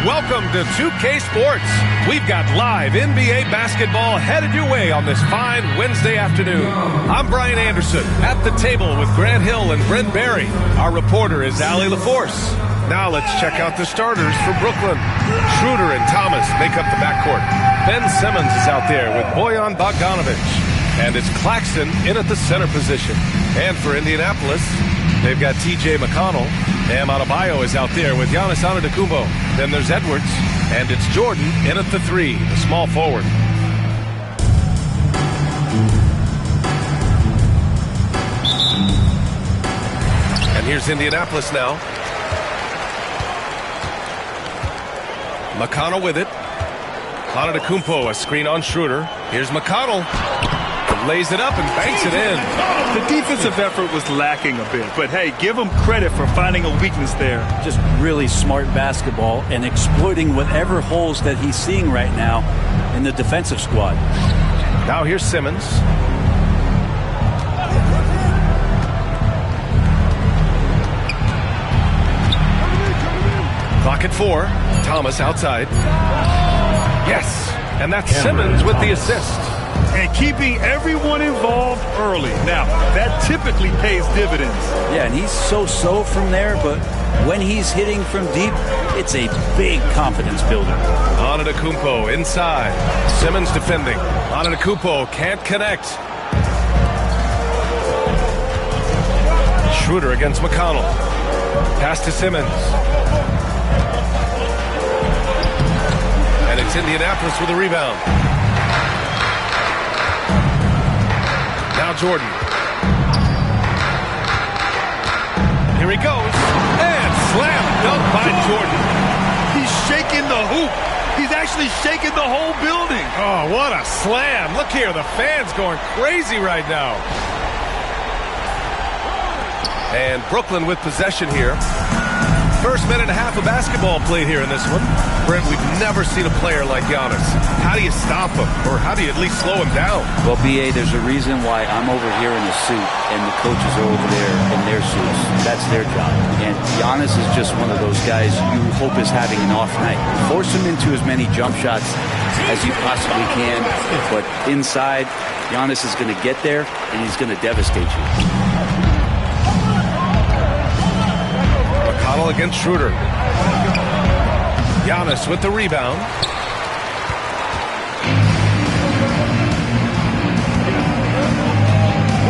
Welcome to 2K Sports. We've got live NBA basketball headed your way on this fine Wednesday afternoon. I'm Brian Anderson at the table with Grant Hill and Brent Barry. Our reporter is Allie LaForce. Now let's check out the starters for Brooklyn. Schroeder and Thomas make up the backcourt. Ben Simmons is out there with Bojan Bogdanovic. And it's Claxton in at the center position. And for Indianapolis, they've got TJ McConnell. Bam Adebayo is out there with Giannis Antetokounmpo. Then there's Edwards. And it's Jordan in at the 3, the small forward. And here's Indianapolis now. McConnell with it. Antetokounmpo, a screen on Schroeder. Here's McConnell. Lays it up and banks it in. The defensive effort was lacking a bit, but hey, give him credit for finding a weakness there. Just really smart basketball and exploiting whatever holes that he's seeing right now in the defensive squad. Now here's Simmons. Clock at 4. Thomas outside. Yes, and that's Simmons with the assist. And keeping everyone involved early. Now, that typically pays dividends. Yeah, and he's so-so from there, but when he's hitting from deep, it's a big confidence builder. Antetokounmpo inside. Simmons defending. Antetokounmpo can't connect. Schroeder against McConnell. Pass to Simmons. And it's Indianapolis with a rebound. Now Jordan. Here he goes. And slam dunk by Jordan. He's shaking the hoop. He's actually shaking the whole building. Oh, what a slam. Look here, the fans going crazy right now. And Brooklyn with possession here. First minute and a half of basketball played here in this one. Brent, we've never seen a player like Giannis. How do you stop him? Or how do you at least slow him down? Well, B.A., there's a reason why I'm over here in a suit and the coaches are over there in their suits. That's their job. And Giannis is just one of those guys you hope is having an off night. Force him into as many jump shots as you possibly can. But inside, Giannis is going to get there and he's going to devastate you. McConnell against Schroeder. Giannis with the rebound.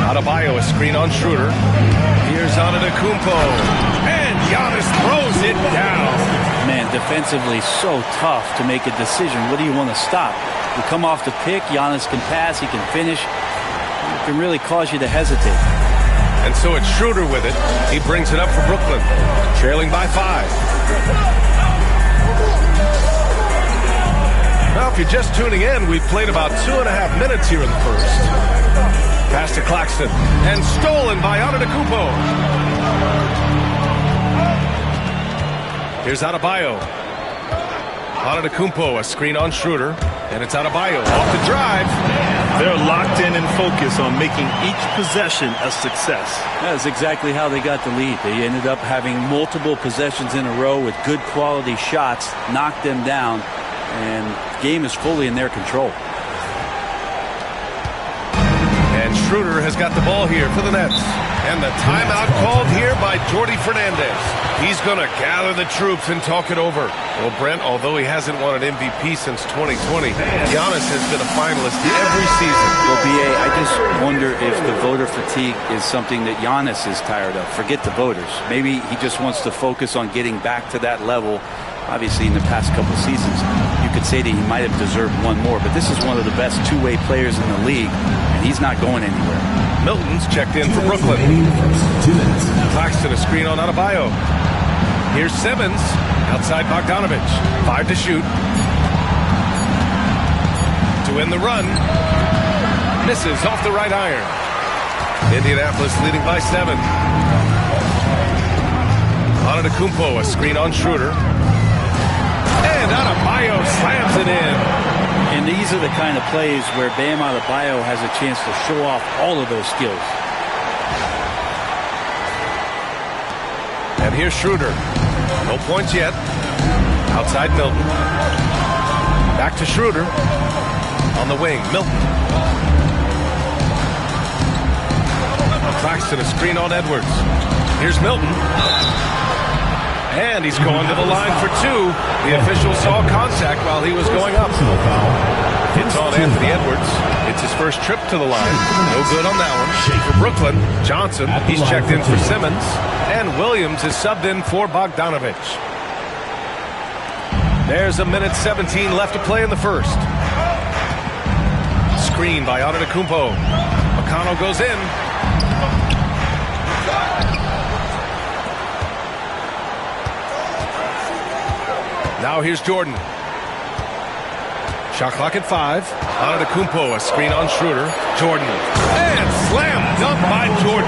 Adebayo, a screen on Schroeder. Here's Antetokounmpo. And Giannis throws it down. Man, defensively so tough to make a decision. What do you want to stop? You come off the pick, Giannis can pass, he can finish. It can really cause you to hesitate. And so it's Schroeder with it. He brings it up for Brooklyn, trailing by 5. Now, if you're just tuning in, we've played about 2.5 minutes here in the first. Pass to Claxton, and stolen by Antetokounmpo. Here's Adebayo. Antetokounmpo, a screen on Schroeder, and it's Adebayo off the drive. They're locked in and focused on making each possession a success. That's exactly how they got the lead. They ended up having multiple possessions in a row with good quality shots, knocked them down, and the game is fully in their control. And Schroeder has got the ball here for the Nets. And the timeout called here by Jordi Fernandez. He's going to gather the troops and talk it over. Well, Brent, although he hasn't won an MVP since 2020, Giannis has been a finalist every season. Well, B.A., I just wonder if the voter fatigue is something that Giannis is tired of. Forget the voters. Maybe he just wants to focus on getting back to that level. Obviously, in the past couple seasons, you could say that he might have deserved one more, but this is one of the best two-way players in the league, and he's not going anywhere. Milton's checked in for Brooklyn. Claxton a screen on Adebayo. Here's Simmons outside Bogdanovich. 5 to shoot. To win the run. Misses off the right iron. Indianapolis leading by 7. Antetokounmpo a screen on Schroeder. And Adebayo slams it in. And these are the kind of plays where Bam Adebayo has a chance to show off all of those skills. And here's Schroeder. No points yet. Outside Milton. Back to Schroeder. On the wing, Milton. Claxton a screen on Edwards. Here's Milton. And he's going to the line for 2. The official saw contact while he was going up. It's on Anthony Edwards. It's his first trip to the line. No good on that one. For Brooklyn, Johnson, he's checked in for Simmons. And Williams is subbed in for Bogdanovich. There's a minute 17 left to play in the first. Screen by Antetokounmpo. McConnell goes in. Now here's Jordan. Shot clock at 5. Antetokounmpo, a screen on Schroeder. Jordan. And slam dunk by Jordan.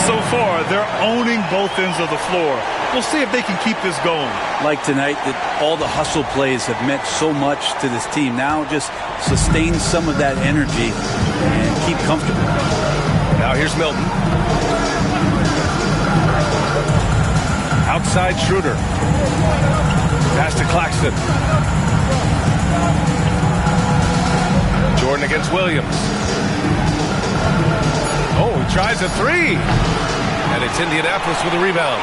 So far, they're owning both ends of the floor. We'll see if they can keep this going. Like tonight, that all the hustle plays have meant so much to this team. Now just sustain some of that energy and keep comfortable. Now here's Milton. Outside Schroeder. Pass to Claxton. Jordan against Williams. Oh, he tries a 3. And it's Indianapolis with a rebound.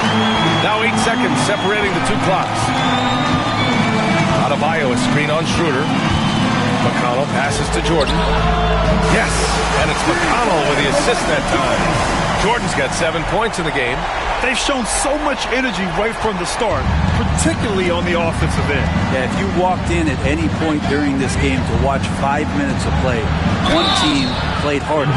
Now 8 seconds separating the 2 clocks. Adebayo a screen on Schroeder. McConnell passes to Jordan. Yes, and it's McConnell with the assist that time. Jordan's got 7 points in the game. They've shown so much energy right from the start, particularly on the offensive end. Yeah, if you walked in at any point during this game to watch 5 minutes of play, one team played hard.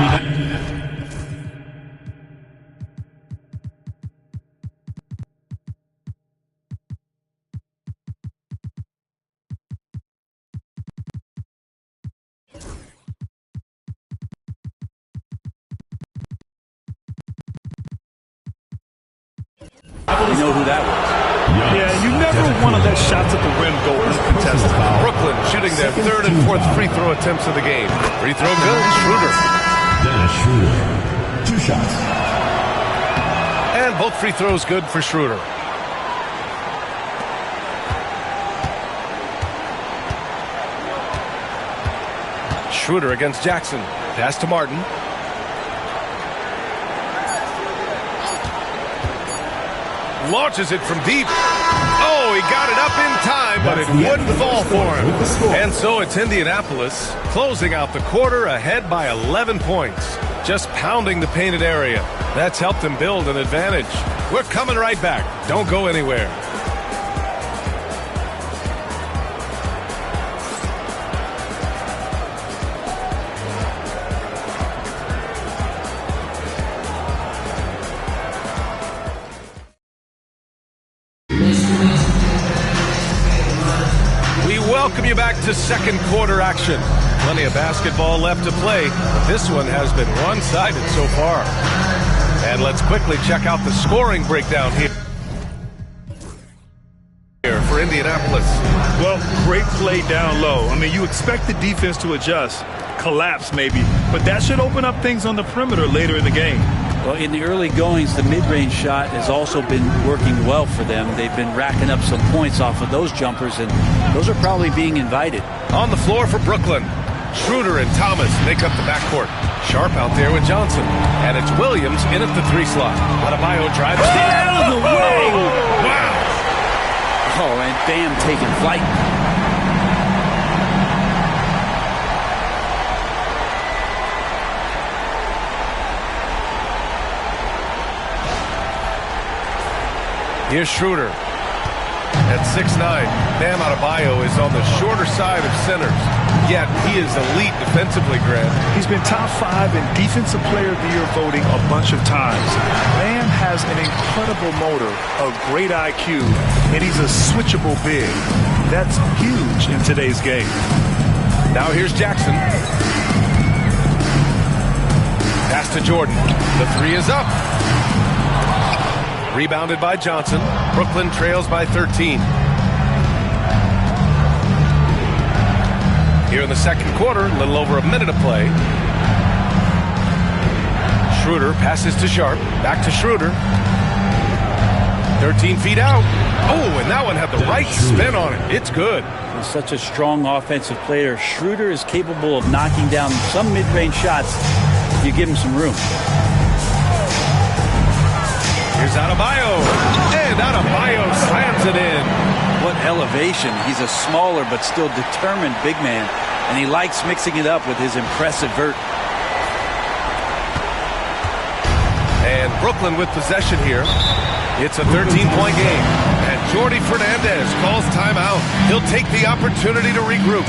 You know who that was. Yeah, you never want to let shots at the rim go uncontested. Brooklyn shooting their 3rd and 4th free throw attempts of the game. Free throw good. Schroeder. Dennis Schroeder. 2 shots. And both free throws good for Schroeder. Schroeder against Jackson. Pass to Martin. Launches it from deep. Oh, he got it up in time, but it wouldn't fall for him. And so it's Indianapolis closing out the quarter ahead by 11 points. Just pounding the painted area. That's helped them build an advantage. We're coming right back. Don't go anywhere. Welcome you back to second quarter action. Plenty of basketball left to play, but this one has been one-sided so far. And let's quickly check out the scoring breakdown here for Indianapolis. Well, great play down low. I mean, you expect the defense to adjust, collapse maybe, but that should open up things on the perimeter later in the game. Well, in the early goings, the mid-range shot has also been working well for them. They've been racking up some points off of those jumpers, and those are probably being invited. On the floor for Brooklyn, Schroeder and Thomas make up the backcourt. Sharp out there with Johnson. And it's Williams in at the 3 slot. Adebayo drives Out of the way! Wow! Oh, and Bam taking flight. Here's Schroeder. At 6'9", Bam Adebayo is on the shorter side of centers. Yet he is elite defensively, Grant. He's been top 5 in Defensive Player of the Year voting a bunch of times. Bam has an incredible motor, a great IQ, and he's a switchable big. That's huge in today's game. Now here's Jackson. Pass to Jordan. The 3 is up. Rebounded by Johnson. Brooklyn trails by 13. Here in the second quarter, a little over a minute of play. Schroeder passes to Sharp. Back to Schroeder. 13 feet out. Oh, and that one had the right spin on it. It's good. He's such a strong offensive player. Schroeder is capable of knocking down some mid-range shots if you give him some room. Here's Adebayo. And Adebayo slams it in. What elevation. He's a smaller but still determined big man, and he likes mixing it up with his impressive vert. And Brooklyn with possession here. It's a 13-point game. And Jordi Fernandez calls timeout. He'll take the opportunity to regroup.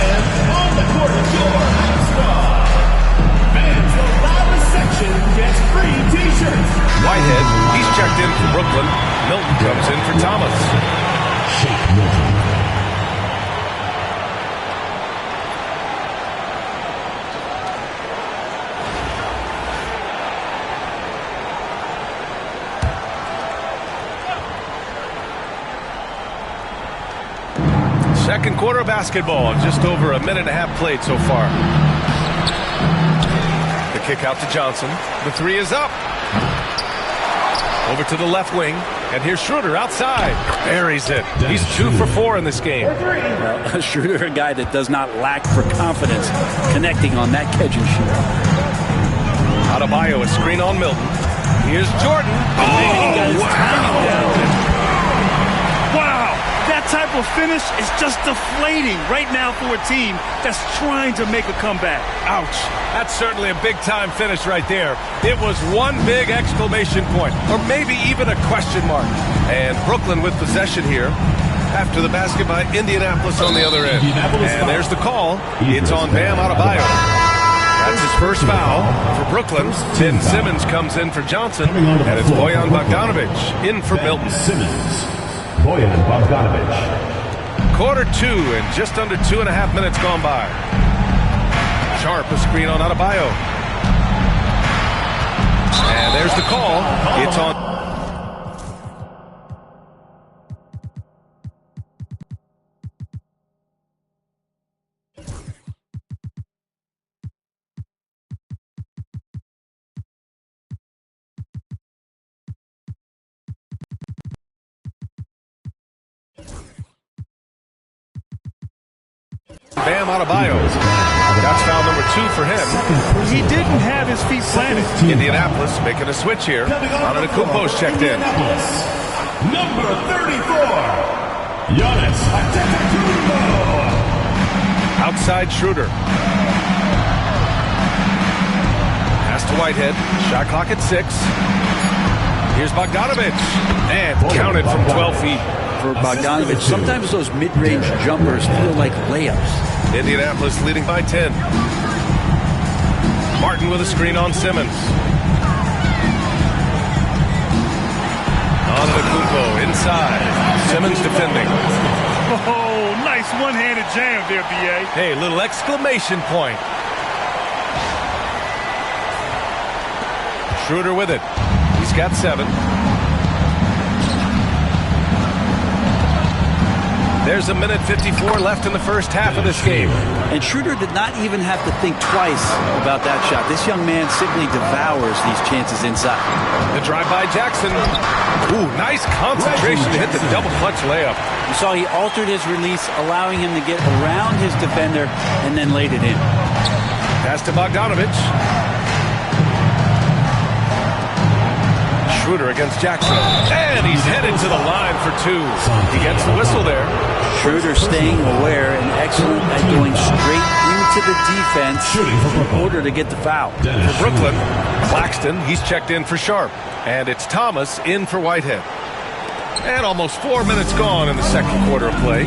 On the court is your star. Fans, the loudest section gets free t-shirts. Whitehead, he's checked in for Brooklyn. Milton comes in for Thomas. Shake Milton. Second quarter basketball, just over a minute and a half played so far. The kick out to Johnson. The 3 is up. Over to the left wing. And here's Schroeder outside. Buries it. He's 2 for 4 in this game. Well, Schroeder, a guy that does not lack for confidence, connecting on that catch and shoot. Adebayo, a screen on Milton. Here's Jordan. He got his timing down. Wow, that type of finish is just deflating right now for a team that's trying to make a comeback. Ouch. That's certainly a big-time finish right there. It was one big exclamation point, or maybe even a question mark. And Brooklyn with possession here. After the basket by Indianapolis on the other end. And there's the call. It's on Bam Adebayo. That's his first foul for Brooklyn. Ben Simmons comes in for Johnson. And it's Bojan Bogdanovic in for Milton. Simmons. Bojan Bogdanovic. Quarter 2 and just under 2.5 minutes gone by. Sharp, a screen on Adebayo. And there's the call. It's on. Bam Adebayo. That's foul number 2 for him. He didn't have his feet planted. Indianapolis making a switch here. Antetokounmpo's checked in. Number 34. Giannis Antetokounmpo. Outside Schroeder. Pass to Whitehead. Shot clock at 6. Here's Bogdanovic. And counted from 12 feet. For Bogdanovic, sometimes those mid-range jumpers feel like layups. Indianapolis leading by 10. Martin with a screen on Simmons. Antetokounmpo inside. Simmons defending. Oh, nice one-handed jam there, B.A. Hey, little exclamation point. Schroeder with it. He's got 7. There's a minute 54 left in the first half of this game. And Schroeder did not even have to think twice about that shot. This young man simply devours these chances inside. The drive by Jackson. Ooh, nice concentration to hit the double clutch layup. You saw he altered his release, allowing him to get around his defender and then laid it in. Pass to Bogdanovich. Schroeder against Jackson. And he's headed to the line for two. He gets the whistle there. Schroeder staying aware and excellent at going straight into the defense in order to get the foul. For Brooklyn, Claxton, he's checked in for Sharp. And it's Thomas in for Whitehead. And almost 4 minutes gone in the second quarter of play.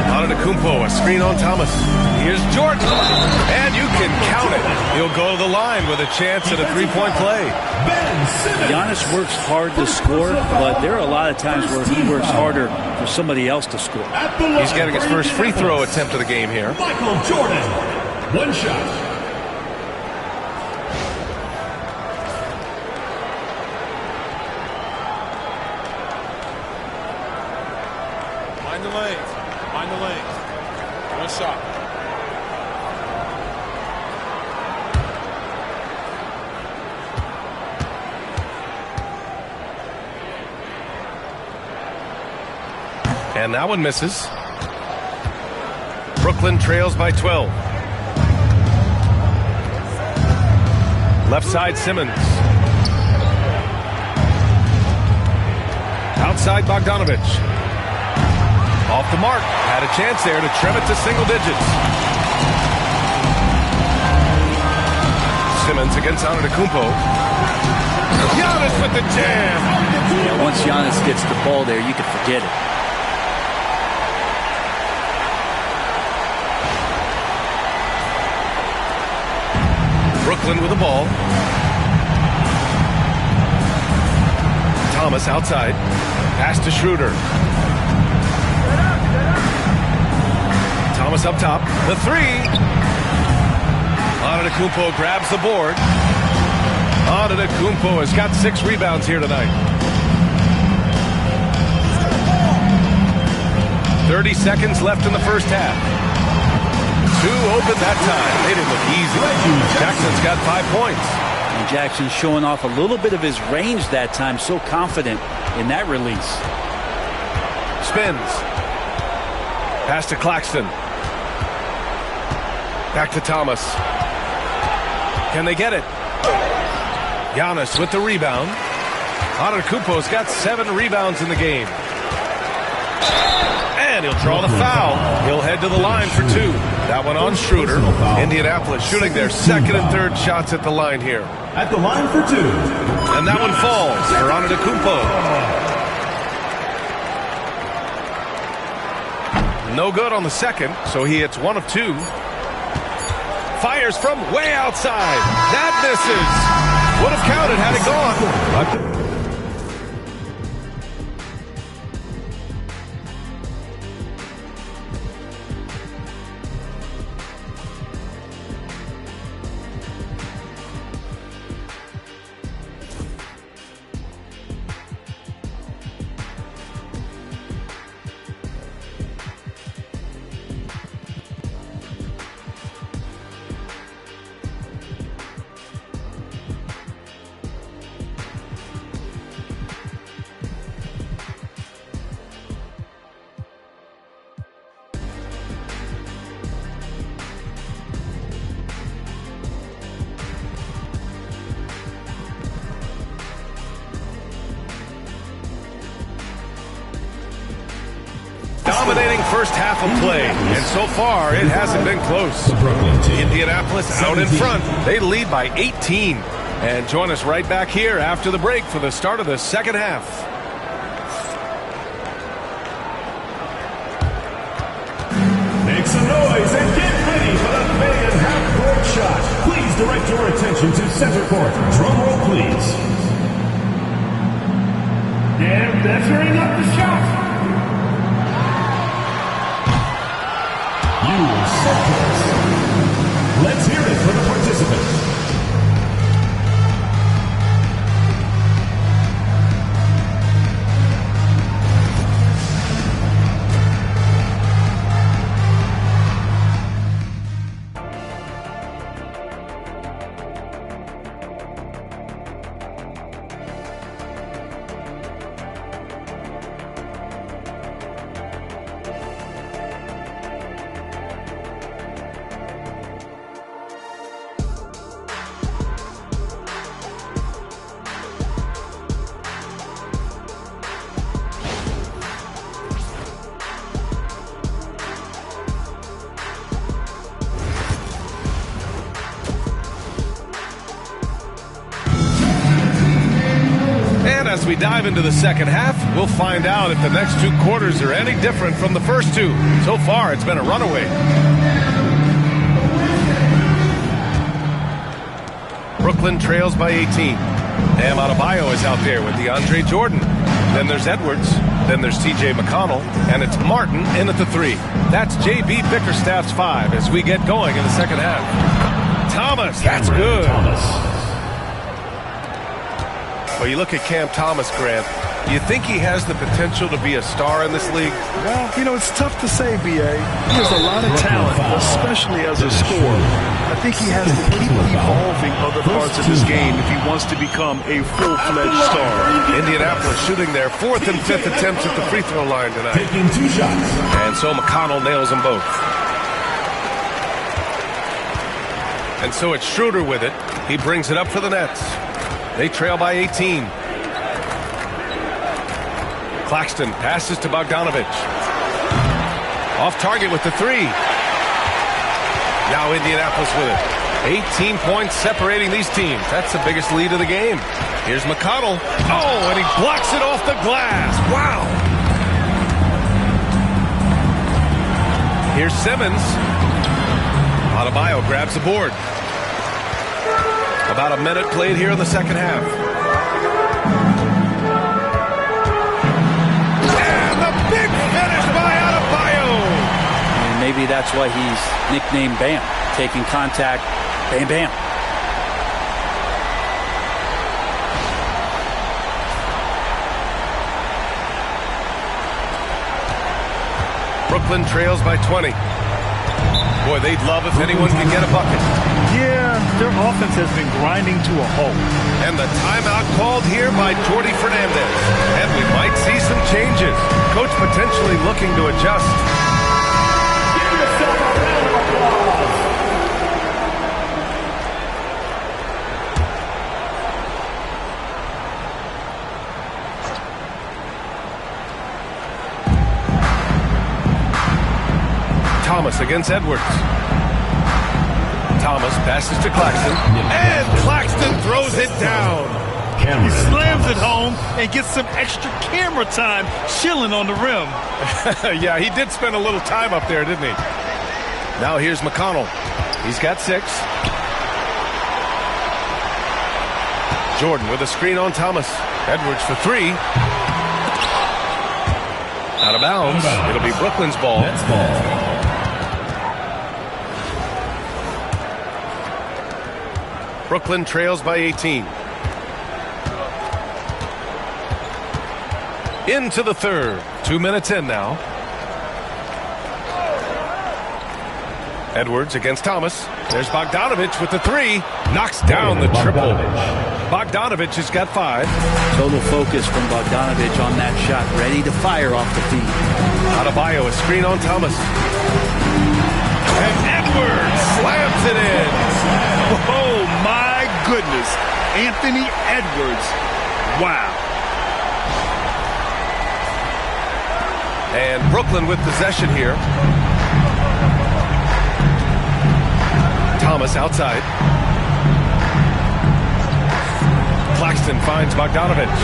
Antetokounmpo, a screen on Thomas. Here's Jordan. And you can count it. He'll go to the line with a chance at a three-point play. Giannis works hard to score, but there are a lot of times where he works harder for somebody else to score. He's getting his first free throw attempt of the game here. Michael Jordan, one shot. Mind the lanes. Mind the lanes. One shot. And that one misses. Brooklyn trails by 12. Left side Simmons. Outside Bogdanovich. Off the mark. Had a chance there to trim it to single digits. Simmons against Antetokounmpo. Giannis with the jam. Yeah, once Giannis gets the ball there, you can forget it. Brooklyn with the ball. Thomas outside. Pass to Schroeder. Thomas up top. The three. Antetokounmpo grabs the board. Antetokounmpo has got 6 rebounds here tonight. 30 seconds left in the first half. 2 open that time. They didn't look easy. Jackson's got 5 points. And Jackson's showing off a little bit of his range that time. So confident in that release. Spins. Pass to Claxton. Back to Thomas. Can they get it? Giannis with the rebound. Antetokounmpo's got 7 rebounds in the game. And he'll draw the foul. He'll head to the line for 2. That one on Schroeder. Indianapolis shooting their second and third shots at the line here. At the line for 2. And that one falls for Antetokounmpo. No good on the second, so he hits 1 of 2. Fires from way outside. That misses. Would have counted had it gone. Dominating first half of play, and so far it hasn't been close. Indianapolis out in front. They lead by 18. And join us right back here after the break for the start of the second half. Make some noise and get ready for the fan half-court shot. Please direct your attention to center court. Drum roll, please. And that's bringing up the shot. Let's hear it for the participants. And as we dive into the second half, we'll find out if the next 2 quarters are any different from the first 2. So far, it's been a runaway. Brooklyn trails by 18. Bam Adebayo is out there with DeAndre Jordan. Then there's Edwards. Then there's TJ McConnell. And it's Martin in at the 3. That's JB Bickerstaff's 5 as we get going in the second half. Thomas, that's good. Well, you look at Cam Thomas, Grant. You think he has the potential to be a star in this league? Well, you know, it's tough to say, B.A. He has a lot of talent, especially as a scorer. I think he has to keep evolving other parts of his game if he wants to become a full-fledged star. Indianapolis shooting their 4th and 5th attempts at the free throw line tonight. Taking 2 shots. And so McConnell nails them both. And so it's Schroeder with it. He brings it up for the Nets. They trail by 18. Claxton passes to Bogdanovich. Off target with the 3. Now Indianapolis with it. 18 points separating these teams. That's the biggest lead of the game. Here's McConnell. Oh, and he blocks it off the glass. Wow. Here's Simmons. Adebayo grabs the board. About a minute played here in the second half. And the big finish by Adebayo. And maybe that's why he's nicknamed Bam. Taking contact, bam, bam. Brooklyn trails by 20. Boy, they'd love if anyone could get a bucket. Yeah, their offense has been grinding to a halt. And the timeout called here by Jordi Fernandez. And we might see some changes. Coach potentially looking to adjust. Give yourself a round of applause. Thomas against Edwards. Thomas passes to Claxton. And Claxton throws it down. He slams it home and gets some extra camera time chilling on the rim. Yeah, he did spend a little time up there, didn't he? Now here's McConnell. He's got 6. Jordan with a screen on Thomas. Edwards for 3. Out of bounds. It'll be Brooklyn's ball. That's ball. Brooklyn trails by 18. Into the third. 2 minutes in now. Edwards against Thomas. There's Bogdanovich with the 3. Knocks down the triple. Bogdanovich has got 5. Total focus from Bogdanovich on that shot. Ready to fire off the feed. Adebayo, a screen on Thomas. And Edwards slams it in. Oh, my goodness. Anthony Edwards. Wow. And Brooklyn with possession here. Thomas outside. Claxton finds Bogdanovich.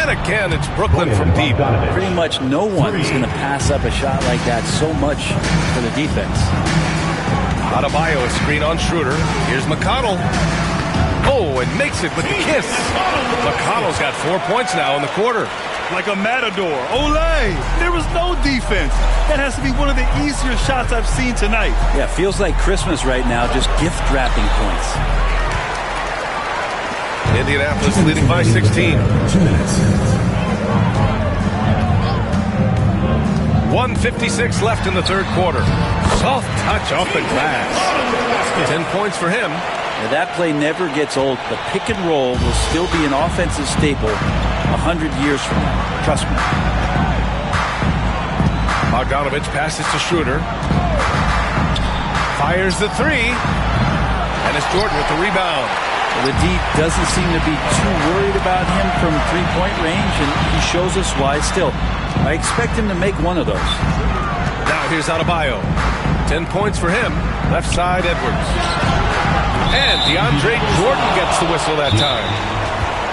And again, it's Brooklyn from deep. Pretty much no one is going to pass up a shot like that so much for the defense. Adebayo, a screen on Schroeder. Here's McConnell. Oh, and makes it with the kiss. McConnell's got 4 points now in the quarter. Like a matador. Olay! There was no defense. That has to be one of the easier shots I've seen tonight. Yeah, feels like Christmas right now, just gift wrapping points. Indianapolis leading by 16. 2 minutes. 1:56 left in the third quarter. Soft touch off the glass. 10 points for him. Now, that play never gets old. The pick and roll will still be an offensive staple 100 years from now. Trust me. Bogdanovich passes to Schroeder. Fires the 3. And it's Jordan with the rebound. Well, the D doesn't seem to be too worried about him from three-point range, and he shows us why still. I expect him to make one of those. Now here's Adebayo. 10 points for him. Left side, Edwards. And DeAndre Jordan gets the whistle that time.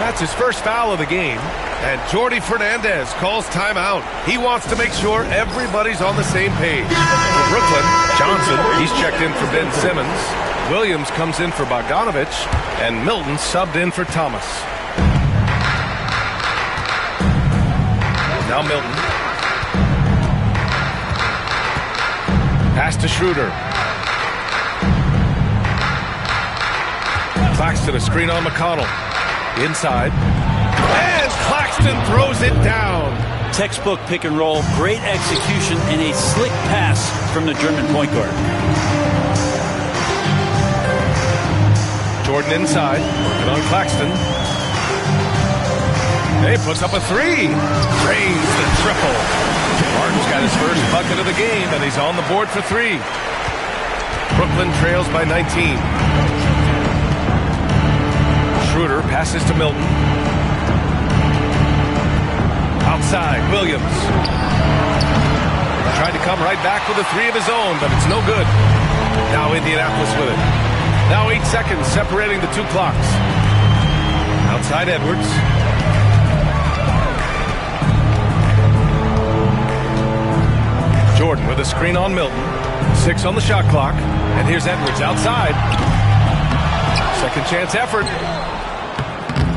That's his first foul of the game. And Jordi Fernandez calls timeout. He wants to make sure everybody's on the same page. For Brooklyn, Johnson, he's checked in for Ben Simmons. Williams comes in for Bogdanovich. And Milton subbed in for Thomas. Now Milton. Pass to Schroeder. Claxton, a screen on McConnell. Inside. And Claxton throws it down. Textbook pick and roll, great execution, and a slick pass from the German point guard. Jordan inside, working on Claxton. He puts up a three. Drains the triple. Martin's got his first bucket of the game, and he's on the board for three. Brooklyn trails by 19. Schroeder passes to Milton. Outside, Williams. Tried to come right back with a three of his own, but it's no good. Now Indianapolis with it. Now 8 seconds separating the two clocks. Outside Edwards. Jordan with a screen on Milton. 6 on the shot clock. And here's Edwards outside. Second chance effort.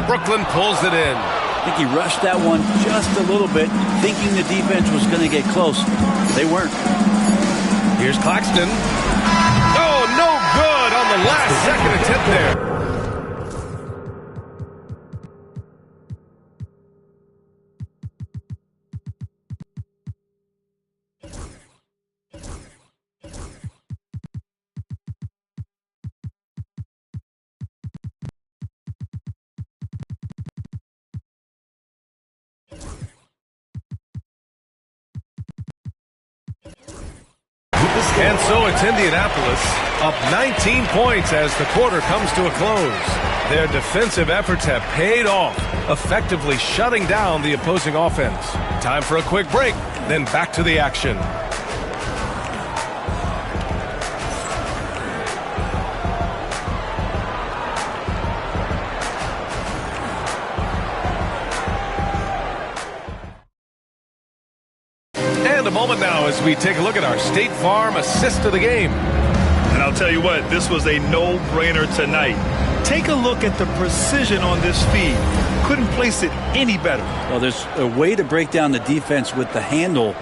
Brooklyn pulls it in. I think he rushed that one just a little bit, thinking the defense was going to get close. They weren't. Here's Claxton. Oh, no good on the last second attempt there. And so it's Indianapolis up 19 points as the quarter comes to a close. Their defensive efforts have paid off, effectively shutting down the opposing offense. Time for a quick break, then back to the action. A moment now as we take a look at our State Farm assist of the game. And I'll tell you what, this was a no-brainer tonight. Take a look at the precision on this feed. Couldn't place it any better. Well, there's a way to break down the defense with the handle,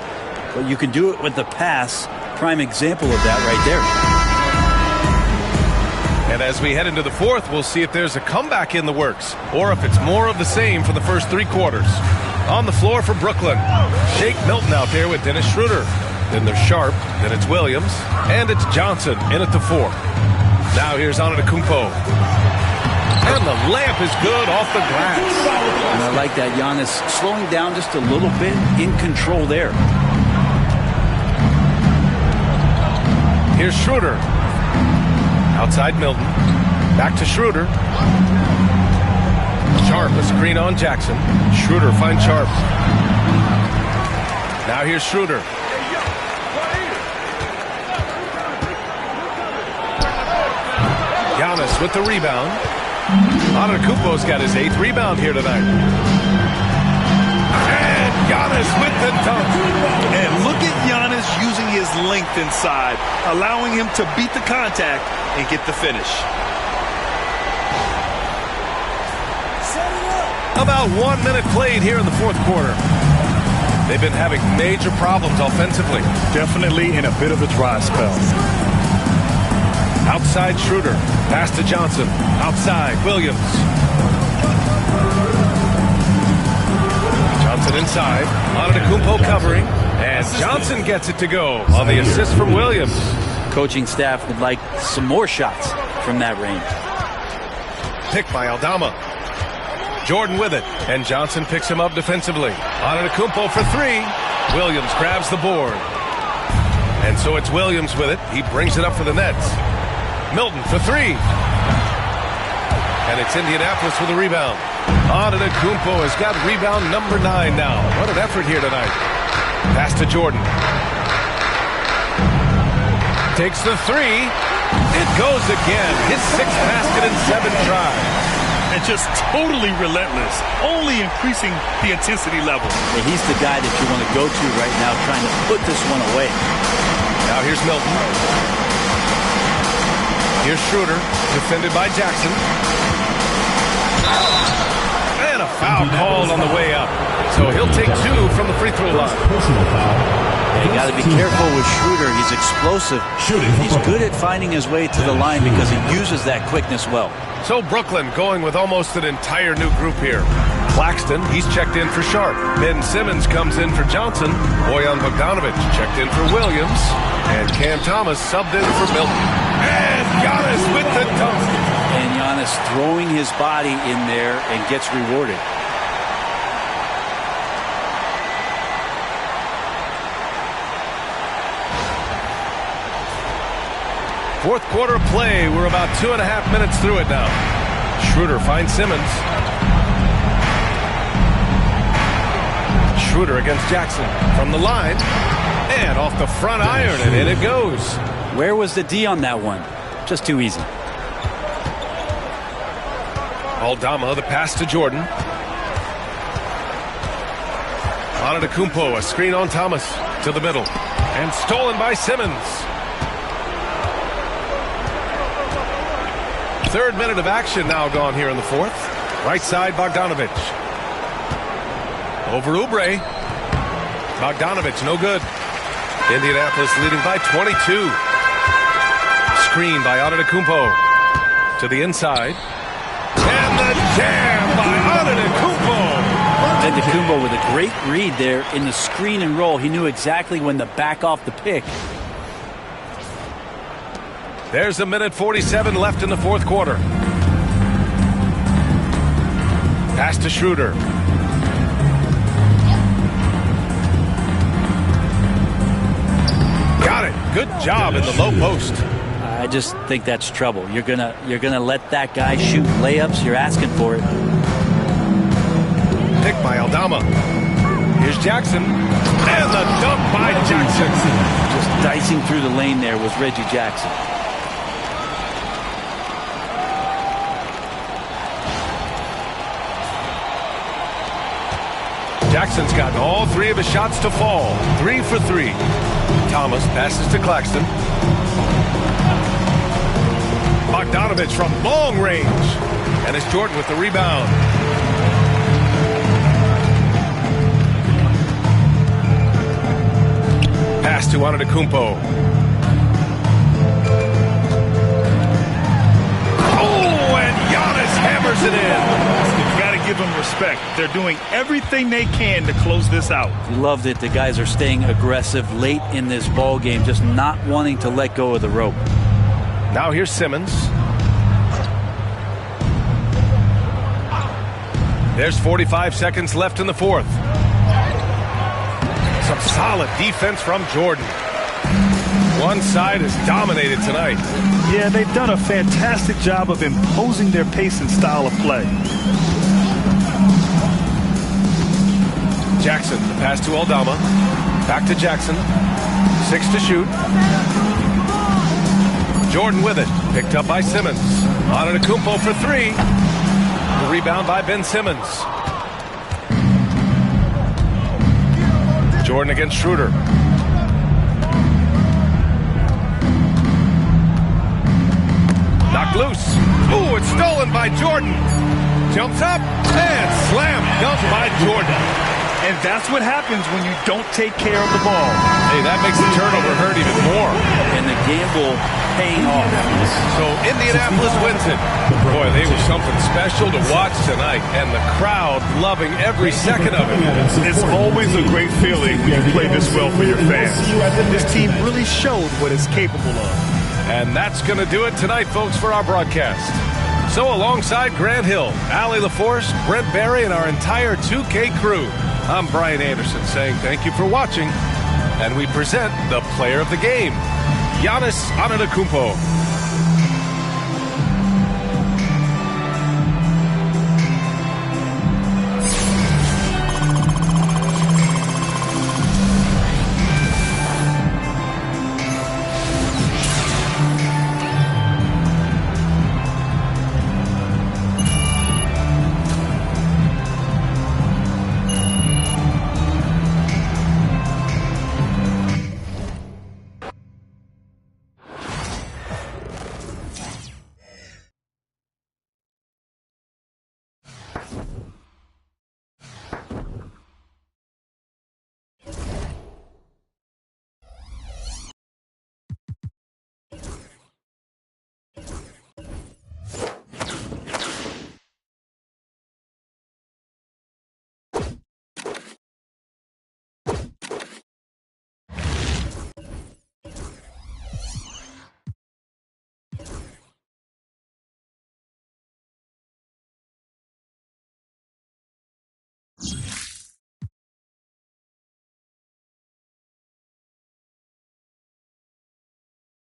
but you can do it with the pass. Prime example of that right there. And as we head into the fourth, we'll see if there's a comeback in the works or if it's more of the same for the first three quarters. On the floor for Brooklyn. Shake Milton out there with Dennis Schroeder. Then there's Sharp, then it's Williams, and it's Johnson in at the 4. Now here's Antetokounmpo. And the layup is good off the glass. And I like that. Giannis slowing down just a little bit, in control there. Here's Schroeder. Outside Milton. Back to Schroeder. Sharp, a screen on Jackson. Schroeder finds Sharp. Now here's Schroeder. Giannis with the rebound. Antetokounmpo's got his 8th rebound here tonight. And Giannis with the dunk. And look at Giannis using his length inside, allowing him to beat the contact and get the finish. About 1 minute played here in the fourth quarter. They've been having major problems offensively. Definitely in a bit of a dry spell. Outside Schroeder. Pass to Johnson. Outside Williams. Johnson inside. Antetokounmpo covering. And Johnson gets it to go on the assist from Williams. Coaching staff would like some more shots from that range. Picked by Aldama. Jordan with it, and Johnson picks him up defensively. Antetokounmpo for 3. Williams grabs the board. And so it's Williams with it. He brings it up for the Nets. Milton for 3. And it's Indianapolis with a rebound. Antetokounmpo has got rebound number 9 now. What an effort here tonight. Pass to Jordan. Takes the 3. It goes again. His 6th basket in 7 tries. And just totally relentless, only increasing the intensity level. And he's the guy that you want to go to right now, trying to put this one away. Now here's Milton. Here's Schroeder, defended by Jackson. And a foul called on the way up. So he'll take 2 from the free throw line. Personal foul. You got to be careful with Schroeder. He's explosive. He's good at finding his way to the line because he uses that quickness well. So Brooklyn going with almost an entire new group here. Claxton, he's checked in for Sharp. Ben Simmons comes in for Johnson. Bojan Bogdanovic checked in for Williams. And Cam Thomas subbed in for Milton. And Giannis with the dunk. And Giannis throwing his body in there and gets rewarded. Fourth quarter play. We're about 2.5 minutes through it now. Schroeder finds Simmons. Schroeder against Jackson from the line. And off the front iron, and in it goes. Where was the D on that one? Just too easy. Aldama, the pass to Jordan. Antetokounmpo, a screen on Thomas to the middle. And stolen by Simmons. Third minute of action now gone here in the fourth. Right side, Bogdanovic. Over Oubre. Bogdanovic, no good. Indianapolis leading by 22. Screen by Antetokounmpo. To the inside. And the jam by Antetokounmpo. Antetokounmpo with a great read there in the screen and roll. He knew exactly when to back off the pick. There's 1:47 left in the fourth quarter. Pass to Schroeder. Got it. Good job in the low post. I just think that's trouble. You're gonna let that guy shoot layups. You're asking for it. Pick by Aldama. Here's Jackson. And the dunk by Jackson. Just dicing through the lane there was Reggie Jackson. Jackson's gotten all 3 of his shots to fall. 3 for 3. Thomas passes to Claxton. Bogdanovic from long range. And it's Jordan with the rebound. Pass to Antetokounmpo. Oh, and Giannis hammers it in. Give them respect. They're doing everything they can to close this out. You love that the guys are staying aggressive late in this ball game, just not wanting to let go of the rope. Now here's Simmons. There's 45 seconds left in the fourth. Some solid defense from Jordan. One side is dominated tonight. Yeah, they've done a fantastic job of imposing their pace and style of play. Jackson, the pass to Aldama. Back to Jackson. 6 to shoot. Jordan with it. Picked up by Simmons. Antetokounmpo for 3. The rebound by Ben Simmons. Jordan against Schroeder. Knocked loose. Ooh, it's stolen by Jordan. Jumps up and slam dunk by Jordan. And that's what happens when you don't take care of the ball. Hey, that makes the turnover hurt even more. And the gamble paying off. So Indianapolis wins it. Boy, they were something special to watch tonight, and the crowd loving every second of it. It's always a great feeling when you play this well for your fans. This team really showed what it's capable of. And that's going to do it tonight, folks, for our broadcast. So alongside Grant Hill, Allie LaForce, Brent Barry, and our entire 2K crew, I'm Brian Anderson saying thank you for watching, and we present the player of the game, Giannis Antetokounmpo.